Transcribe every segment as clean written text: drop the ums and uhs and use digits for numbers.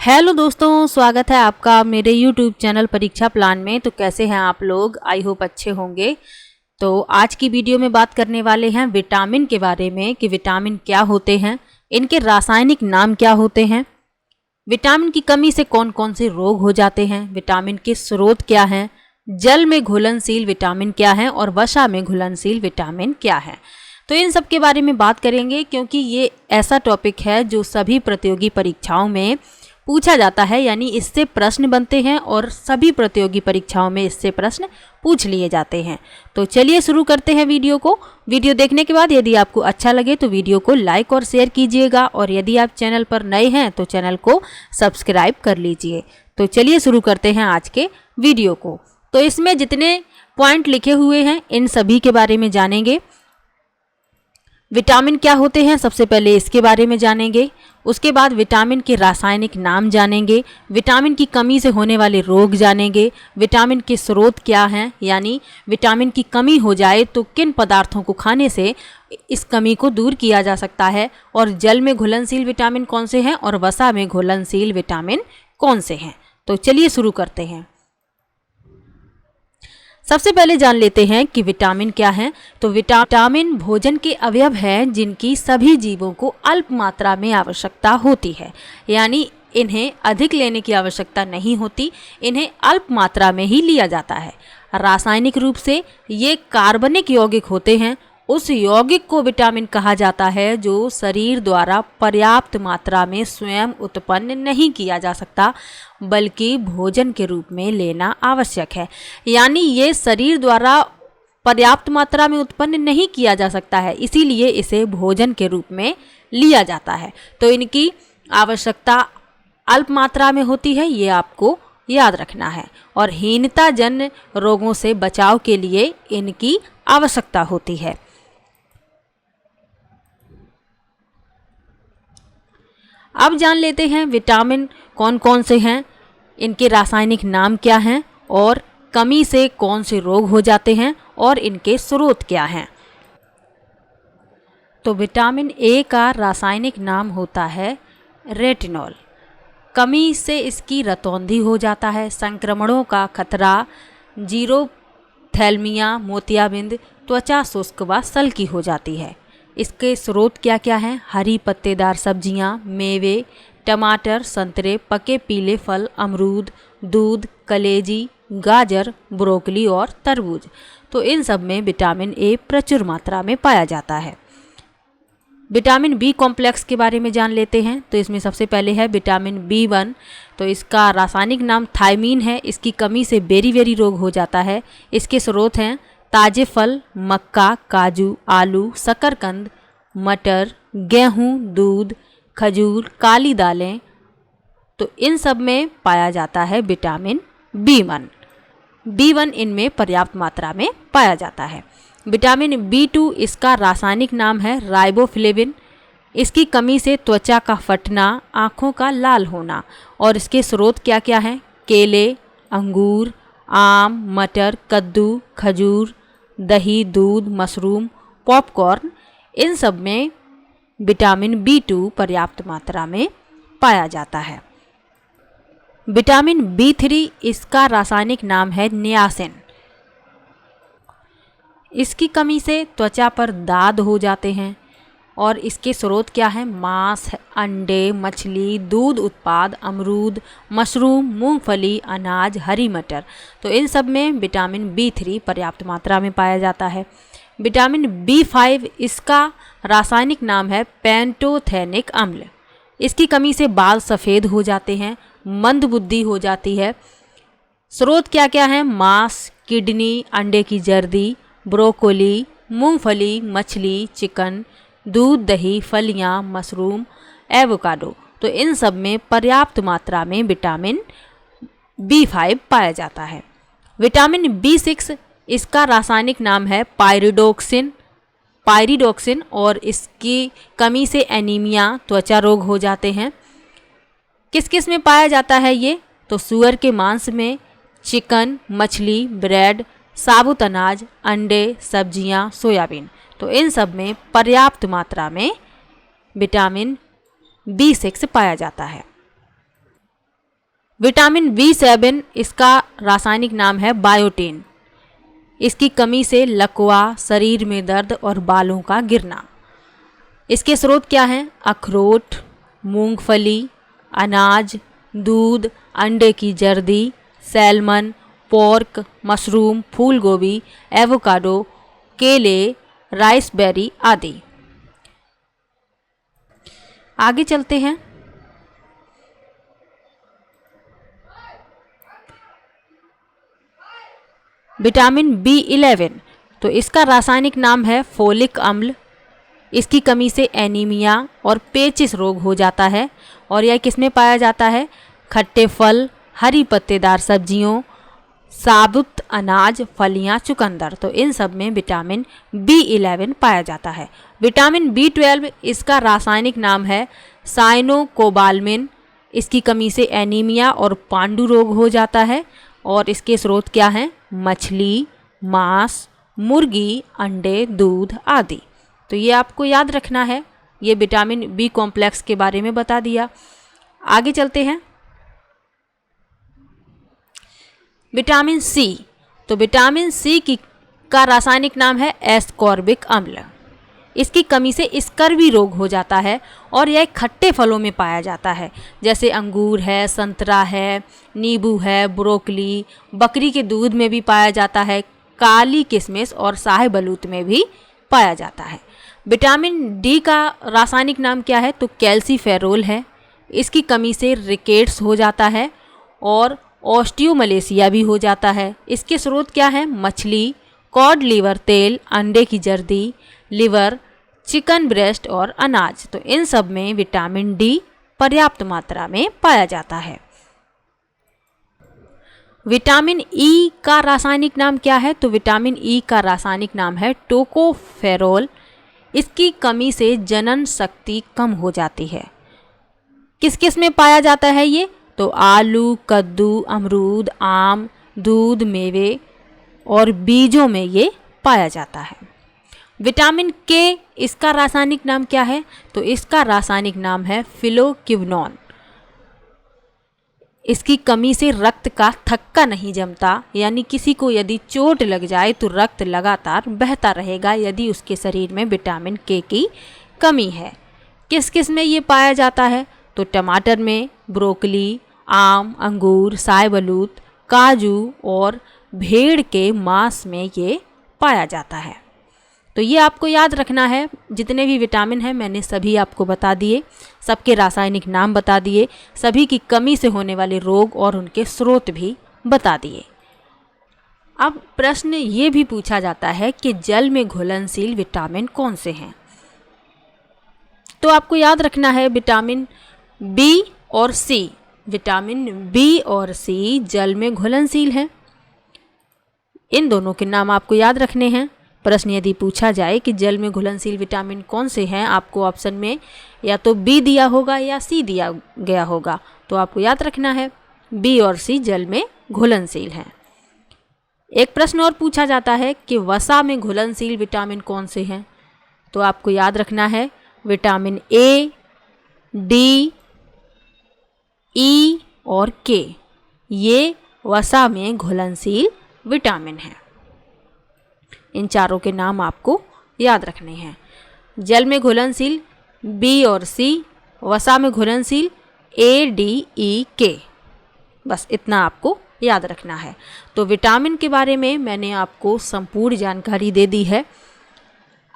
Hello दोस्तों, स्वागत है आपका मेरे YouTube चैनल परीक्षा प्लान में। तो कैसे हैं आप लोग? आई होप अच्छे होंगे। तो आज की वीडियो में बात करने वाले हैं विटामिन के बारे में कि विटामिन क्या होते हैं, इनके रासायनिक नाम क्या होते हैं, विटामिन की कमी से कौन कौन से रोग हो जाते हैं, विटामिन के स्रोत क्या हैं, जल में घुलनशील विटामिन क्या है और वसा में घुलनशील विटामिन क्या है। तो इन सब के बारे में बात करेंगे क्योंकि ये ऐसा टॉपिक है जो सभी प्रतियोगी परीक्षाओं में पूछा जाता है, यानी इससे प्रश्न बनते हैं और सभी प्रतियोगी परीक्षाओं में इससे प्रश्न पूछ लिए जाते हैं। तो चलिए शुरू करते हैं वीडियो को। वीडियो देखने के बाद यदि आपको अच्छा लगे तो वीडियो को लाइक और शेयर कीजिएगा और यदि आप चैनल पर नए हैं तो चैनल को सब्सक्राइब कर लीजिए। तो चलिए शुरू करते हैं आज के वीडियो को। तो इसमें जितने पॉइंट लिखे हुए हैं इन सभी के बारे में जानेंगे। विटामिन क्या होते हैं सबसे पहले इसके बारे में जानेंगे। उसके बाद विटामिन के रासायनिक नाम जानेंगे, विटामिन की कमी से होने वाले रोग जानेंगे, विटामिन के स्रोत क्या हैं, यानी विटामिन की कमी हो जाए तो किन पदार्थों को खाने से इस कमी को दूर किया जा सकता है, और जल में घुलनशील विटामिन कौन से हैं और वसा में घुलनशील विटामिन कौन से हैं। तो चलिए शुरू करते हैं। सबसे पहले जान लेते हैं कि विटामिन क्या है। तो विटामिन भोजन के अवयव हैं जिनकी सभी जीवों को अल्प मात्रा में आवश्यकता होती है, यानी इन्हें अधिक लेने की आवश्यकता नहीं होती, इन्हें अल्प मात्रा में ही लिया जाता है। रासायनिक रूप से ये कार्बनिक यौगिक होते हैं। उस यौगिक को विटामिन कहा जाता है जो शरीर द्वारा पर्याप्त मात्रा में स्वयं उत्पन्न नहीं किया जा सकता, बल्कि भोजन के रूप में लेना आवश्यक है। यानी ये शरीर द्वारा पर्याप्त मात्रा में उत्पन्न नहीं किया जा सकता है, इसीलिए इसे भोजन के रूप में लिया जाता है। तो इनकी आवश्यकता अल्प मात्रा में होती है, ये आपको याद रखना है। और हीनता जन्य रोगों से बचाव के लिए इनकी आवश्यकता होती है। अब जान लेते हैं विटामिन कौन कौन से हैं, इनके रासायनिक नाम क्या हैं और कमी से कौन से रोग हो जाते हैं और इनके स्रोत क्या हैं। तो विटामिन ए का रासायनिक नाम होता है रेटिनॉल। कमी से इसकी रतौंधी हो जाता है, संक्रमणों का खतरा, जीरोथैल्मिया, मोतियाबिंद, त्वचा शुष्क व सल्की हो जाती है। इसके स्रोत क्या क्या हैं? हरी पत्तेदार सब्जियां, मेवे, टमाटर, संतरे, पके पीले फल, अमरूद, दूध, कलेजी, गाजर, ब्रोकली और तरबूज। तो इन सब में विटामिन ए प्रचुर मात्रा में पाया जाता है। विटामिन बी कॉम्प्लेक्स के बारे में जान लेते हैं। तो इसमें सबसे पहले है विटामिन B1। तो इसका रासायनिक नाम थायमीन है। इसकी कमी से बेरी रोग हो जाता है। इसके स्रोत हैं ताजे फल, मक्का, काजू, आलू, शकरकंद, मटर, गेहूं, दूध, खजूर, काली दालें। तो इन सब में पाया जाता है विटामिन B1 इनमें पर्याप्त मात्रा में पाया जाता है। विटामिन B2 इसका रासायनिक नाम है राइबोफ्लेविन। इसकी कमी से त्वचा का फटना, आँखों का लाल होना। और इसके स्रोत क्या क्या हैं? केले, अंगूर, आम, मटर, कद्दू, खजूर, दही, दूध, मशरूम, पॉपकॉर्न। इन सब में विटामिन B2 पर्याप्त मात्रा में पाया जाता है। विटामिन B3 इसका रासायनिक नाम है नियासिन। इसकी कमी से त्वचा पर दाद हो जाते हैं। और इसके स्रोत क्या हैं? मांस, अंडे, मछली, दूध उत्पाद, अमरूद, मशरूम, मूंगफली, अनाज, हरी मटर। तो इन सब में विटामिन B3 पर्याप्त मात्रा में पाया जाता है। विटामिन B5 इसका रासायनिक नाम है पेंटोथेनिक अम्ल। इसकी कमी से बाल सफ़ेद हो जाते हैं, मंदबुद्धि हो जाती है। स्रोत क्या क्या हैं? मांस, किडनी, अंडे की जर्दी, ब्रोकोली, मूंगफली, मछली, चिकन, दूध, दही, फलियां, मशरूम, एवोकाडो। तो इन सब में पर्याप्त मात्रा में विटामिन B5 पाया जाता है। विटामिन B6 इसका रासायनिक नाम है पायरिडोक्सिन। और इसकी कमी से एनीमिया, त्वचा रोग हो जाते हैं। किस किस में पाया जाता है ये? तो सूअर के मांस में, चिकन, मछली, ब्रेड, साबुत अनाज, अंडे, सब्जियां, सोयाबीन। तो इन सब में पर्याप्त मात्रा में विटामिन B6 पाया जाता है। विटामिन B7 इसका रासायनिक नाम है बायोटिन। इसकी कमी से लकवा, शरीर में दर्द और बालों का गिरना। इसके स्रोत क्या हैं? अखरोट, मूंगफली, अनाज, दूध, अंडे की जर्दी, सैल्मन, पोर्क, मशरूम, फूल गोभी, एवोकाडो, केले, राइसबेरी आदि। आगे चलते हैं। विटामिन B11 तो इसका रासायनिक नाम है फोलिक अम्ल। इसकी कमी से एनीमिया और पेचिस रोग हो जाता है और यह किसमें पाया जाता है? खट्टे फल, हरी पत्तेदार सब्जियों, साबुत अनाज, फलियां, चुकंदर, तो इन सब में विटामिन B11 पाया जाता है। विटामिन B12 इसका रासायनिक नाम है साइनोकोबालमिन। इसकी कमी से एनीमिया और पांडु रोग हो जाता है और इसके स्रोत क्या हैं? मछली, मांस, मुर्गी, अंडे, दूध आदि। तो ये आपको याद रखना है। ये विटामिन B कॉम्प्लेक्स के बारे में बता दिया। आगे चलते हैं। विटामिन C तो विटामिन C का रासायनिक नाम है एस्कॉर्बिक अम्ल। इसकी कमी से स्कर्वी रोग हो जाता है और यह खट्टे फलों में पाया जाता है, जैसे अंगूर है, संतरा है, नींबू है, ब्रोकली, बकरी के दूध में भी पाया जाता है, काली किशमिश और शाहबलूत में भी पाया जाता है। विटामिन D का रासायनिक नाम क्या है? तो कैल्सीफेरोल है। इसकी कमी से रिकेट्स हो जाता है और ऑस्टियोमलेशिया भी हो जाता है। इसके स्रोत क्या है? मछली, कॉड लिवर तेल, अंडे की जर्दी, लिवर, चिकन ब्रेस्ट और अनाज, तो इन सब में विटामिन D पर्याप्त मात्रा में पाया जाता है। विटामिन E का रासायनिक नाम क्या है? तो विटामिन E का रासायनिक नाम है टोकोफेरोल। इसकी कमी से जनन शक्ति कम हो जाती है। किस किस में पाया जाता है ये? तो आलू, कद्दू, अमरूद, आम, दूध, मेवे और बीजों में ये पाया जाता है। विटामिन K इसका रासायनिक नाम क्या है? तो इसका रासायनिक नाम है फिलोक्विनोन। इसकी कमी से रक्त का थक्का नहीं जमता, यानी किसी को यदि चोट लग जाए तो रक्त लगातार बहता रहेगा यदि उसके शरीर में विटामिन K की कमी है। किस किस में ये पाया जाता है? तो टमाटर में, ब्रोकली, आम, अंगूर, शाहबलूत, काजू और भेड़ के मांस में ये पाया जाता है। तो ये आपको याद रखना है। जितने भी विटामिन हैं मैंने सभी आपको बता दिए, सबके रासायनिक नाम बता दिए, सभी की कमी से होने वाले रोग और उनके स्रोत भी बता दिए। अब प्रश्न ये भी पूछा जाता है कि जल में घुलनशील विटामिन कौन से हैं? तो आपको याद रखना है विटामिन B और C। विटामिन B और C जल में घुलनशील हैं। इन दोनों के नाम आपको याद रखने हैं। प्रश्न यदि पूछा जाए कि जल में घुलनशील विटामिन कौन से हैं, आपको ऑप्शन में या तो B दिया होगा या C दिया गया होगा, तो आपको याद रखना है B और C जल में घुलनशील हैं। एक प्रश्न और पूछा जाता है कि वसा में घुलनशील विटामिन कौन से हैं, तो आपको याद रखना है विटामिन A, D, E और K, ये वसा में घुलनशील विटामिन हैं। इन चारों के नाम आपको याद रखने हैं। जल में घुलनशील B और C, वसा में घुलनशील A, D, E, K, बस इतना आपको याद रखना है। तो विटामिन के बारे में मैंने आपको संपूर्ण जानकारी दे दी है।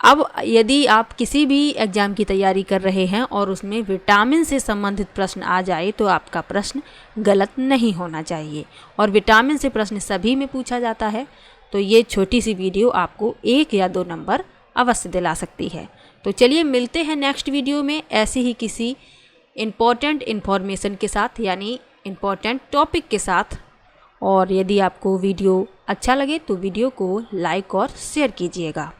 अब यदि आप किसी भी एग्ज़ाम की तैयारी कर रहे हैं और उसमें विटामिन से संबंधित प्रश्न आ जाए तो आपका प्रश्न गलत नहीं होना चाहिए, और विटामिन से प्रश्न सभी में पूछा जाता है। तो ये छोटी सी वीडियो आपको 1 या 2 नंबर अवश्य दिला सकती है। तो चलिए मिलते हैं नेक्स्ट वीडियो में ऐसे ही किसी इम्पॉर्टेंट इन्फॉर्मेशन के साथ, यानी इम्पॉर्टेंट टॉपिक के साथ। और यदि आपको वीडियो अच्छा लगे तो वीडियो को लाइक और शेयर कीजिएगा।